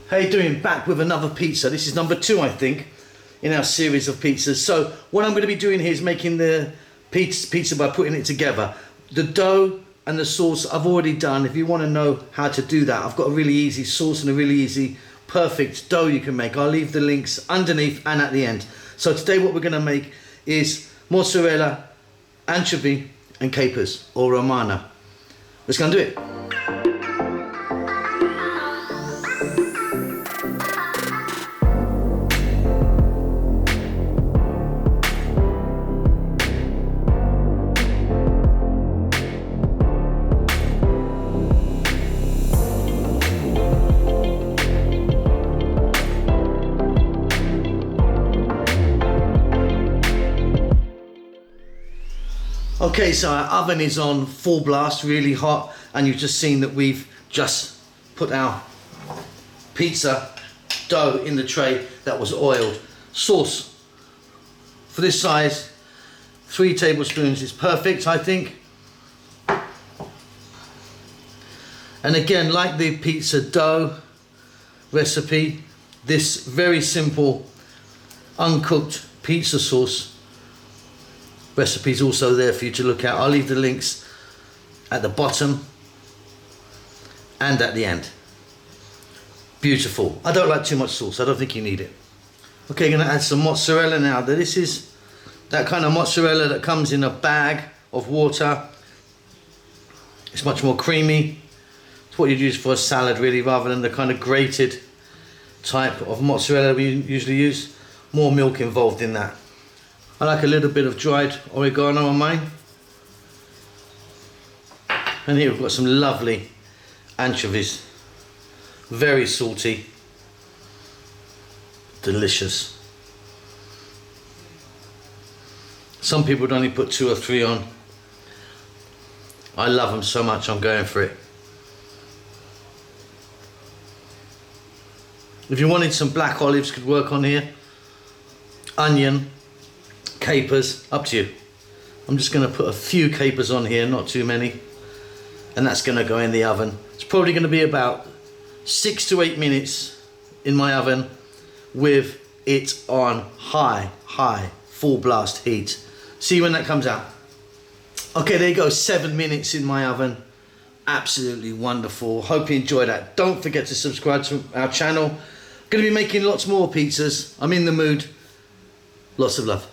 How you doing? Back with another pizza. This is number 2, I think, in our series of pizzas. So what I'm going to be doing here is making the pizza by putting it together. The dough and the sauce I've already done. If you want to know how to do that, I've got a really easy sauce and a really easy, perfect dough you can make. I'll leave the links underneath and at the end. So today what we're going to make is mozzarella, anchovy and capers, or romana. Let's go and do it. Okay, so our oven is on full blast, really hot, and you've just seen that we've just put our pizza dough in the tray that was oiled. Sauce for this size, 3 tablespoons is perfect, I think. And again, like the pizza dough recipe, this very simple uncooked pizza sauce recipe's also there for you to look at. I'll leave the links at the bottom and at the end. Beautiful. I don't like too much sauce. I don't think you need it. Okay, going to add some mozzarella now. This is that kind of mozzarella that comes in a bag of water. It's much more creamy. It's what you'd use for a salad really, rather than the kind of grated type of mozzarella we usually use. More milk involved in that. I like a little bit of dried oregano on mine. And here we've got some lovely anchovies. Very salty. Delicious. Some people would only put 2 or 3 on. I love them so much, I'm going for it. If you wanted some black olives, could work on here. Onion. Capers, up to you. I'm just going to put a few capers on here, not too many, and that's going to go in the oven. It's probably going to be about 6 to 8 minutes in my oven with it on high full blast heat. See when that comes out. Okay, there you go, 7 minutes in my oven. Absolutely wonderful. Hope you enjoy that. Don't forget to subscribe to our channel. Going to be making lots more pizzas. I'm in the mood. Lots of love.